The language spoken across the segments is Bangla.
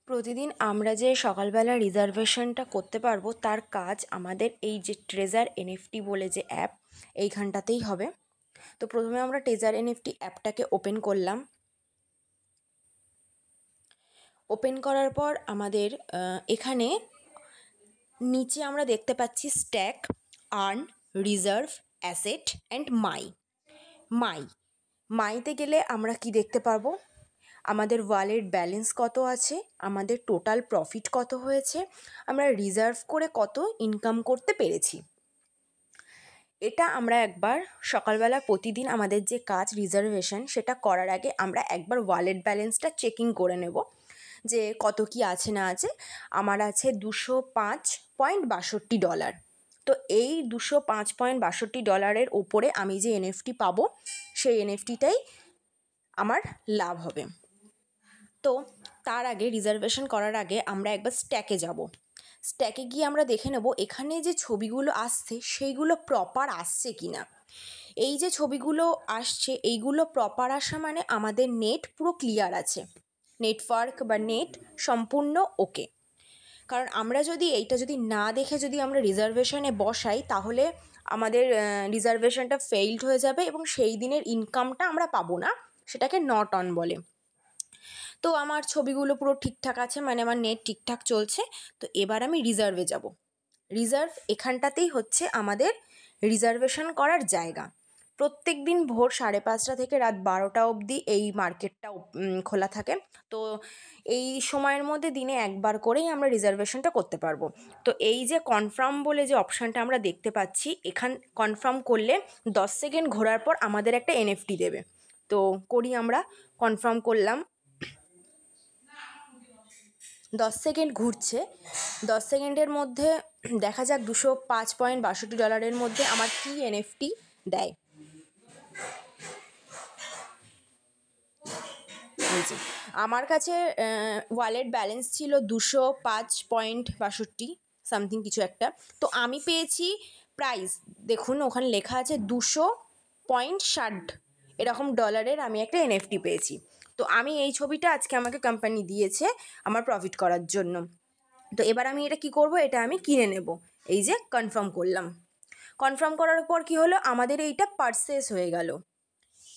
প্রতিদিন আমরা যে সকালবেলা রিজার্ভেশনটা করতে পারবো তার কাজ আমাদের এই যে ট্রেজার এনএফটি বলে যে অ্যাপ এইখানটাতেই হবে। তো প্রথমে আমরা ট্রেজার এনএফটি অ্যাপটাকে ওপেন করলাম। ওপেন করার পর আমাদের এখানে নিচে আমরা দেখতে পাচ্ছি stake, earn, reserve, asset and মাইতে গেলে আমরা কি দেখতে পারবো, আমাদের ওয়ালেট ব্যালেন্স কত আছে, আমাদের টোটাল প্রফিট কত হয়েছে, আমরা রিজার্ভ করে কত ইনকাম করতে পেরেছি। এটা আমরা একবার সকালবেলা প্রতিদিন আমাদের যে কাজ রিজার্ভেশন সেটা করার আগে আমরা একবার ওয়ালেট ব্যালেন্সটা চেকিং করে নেব যে কত কি আছে না আছে। আমার আছে $205.62। তো এই $205.62 ওপরে আমি যে এনএফটি পাবো সেই এনএফটিটাই আমার লাভ হবে। তো তার আগে রিজার্ভেশন করার আগে আমরা একবার স্ট্যাকে যাব। স্ট্যাকে গিয়ে আমরা দেখে নেব এখানে যে ছবিগুলো আসছে সেইগুলো প্রপার আসছে কি না। এই যে ছবিগুলো আসছে এইগুলো প্রপার আসা মানে আমাদের নেট পুরো ক্লিয়ার আছে, নেটওয়ার্ক বা নেট সম্পূর্ণ ওকে। কারণ আমরা যদি এইটা যদি না দেখে যদি আমরা রিজার্ভেশনে বসাই তাহলে আমাদের রিজার্ভেশনটা ফেইলড হয়ে যাবে এবং সেই দিনের ইনকামটা আমরা পাবো না, সেটাকে নট অন বলে। তো আমার ছবিগুলো পুরো ঠিকঠাক আছে, মানে আমার নেট ঠিকঠাক চলছে। তো এবার আমি রিজার্ভে যাব। রিজার্ভ এখানটাতেই হচ্ছে আমাদের রিজার্ভেশন করার জায়গা। প্রত্যেক দিন ভোর 5:30 থেকে রাত 12টা অবধি এই মার্কেটটা খোলা থাকে। তো এই সময়ের মধ্যে দিনে একবার করেই আমরা রিজার্ভেশনটা করতে পারবো। তো এই যে কনফার্ম বলে যে অপশানটা আমরা দেখতে পাচ্ছি, এখান কনফার্ম করলে 10 সেকেন্ড ঘোরার পর আমাদের একটা এনএফটি দেবে। তো করি, আমরা কনফার্ম করলাম। 10 সেকেন্ড ঘুরছে। 10 সেকেন্ডের মধ্যে দেখা যাক $205.62 মধ্যে আমার কি এনএফটি দেয়। আমার কাছে ওয়ালেট ব্যালেন্স ছিল $205.62 সামথিং কিছু একটা। তো আমি পেয়েছি প্রাইস, দেখুন ওখানে লেখা আছে 200.60 এরকম ডলারের আমি একটা এনএফটি পেয়েছি। তো আমি এই ছবিটা আজকে আমাকে কোম্পানি দিয়েছে আমার প্রফিট করার জন্য। তো এবার আমি এটা কি করব, এটা আমি কিনে নেব। এই যে কনফার্ম করলাম। কনফার্ম করার পর কি হলো, আমাদের এইটা পারচেস হয়ে গেল।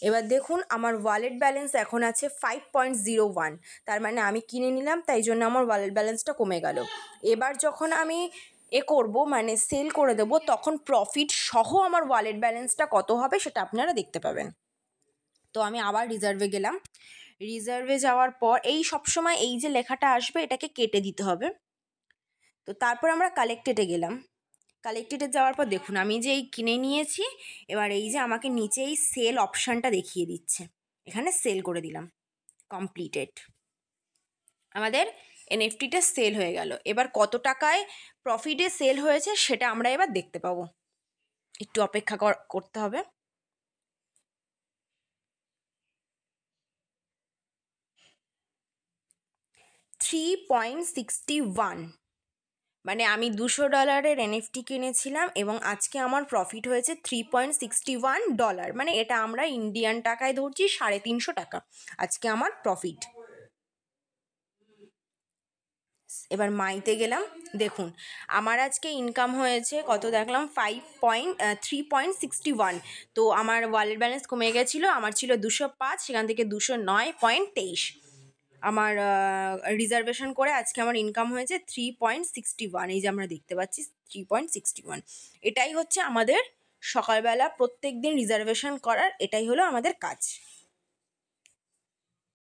এবার দেখুন আমার ওয়ালেট ব্যালেন্স এখন আছে 5.01, তার মানে আমি কিনে নিলাম তাই জন্য আমার ওয়ালেট ব্যালেন্সটা কমে গেল। এবার যখন আমি করব মানে সেল করে দেবো তখন প্রফিট সহ আমার ওয়ালেট ব্যালেন্সটা কত হবে সেটা আপনারা দেখতে পাবেন। তো আমি আবার রিজার্ভে গেলাম। রিজার্ভে যাওয়ার পর এই সবসময় এই যে লেখাটা আসবে এটাকে কেটে দিতে হবে। তো তারপর আমরা কালেক্টেডে গেলাম। কালেক্টেডে যাওয়ার পর দেখুন আমি যে এই কিনে নিয়েছি, এবার এই যে আমাকে নিচে এই সেল অপশানটা দেখিয়ে দিচ্ছে, এখানে সেল করে দিলাম। কমপ্লিটেড, আমাদের এনএফটিটা সেল হয়ে গেল। এবার কত টাকায় প্রফিটে সেল হয়েছে সেটা আমরা এবার দেখতে পাবো, একটু অপেক্ষা করতে হবে। $3.61, মানে আমি $200 এনএফটি কিনেছিলাম এবং আজকে আমার প্রফিট হয়েছে $3.61, মানে এটা আমরা ইন্ডিয়ান টাকায় ধরছি 350 টাকা আজকে আমার প্রফিট। এবার মাইতে গেলাম, দেখুন আমার আজকে ইনকাম হয়েছে কত দেখলাম 3.61। তো আমার ওয়ালেট ব্যালেন্স কমে গেছিলো, আমার ছিল 205, সেখান থেকে 209.23। আমার রিজার্ভেশন করে আজকে আমার ইনকাম হয়েছে 3.61। এই যে আমরা দেখতে পাচ্ছি 3.61। এটাই হচ্ছে আমাদের সকালবেলা প্রত্যেক দিন রিজার্ভেশন করার, এটাই হলো আমাদের কাজ।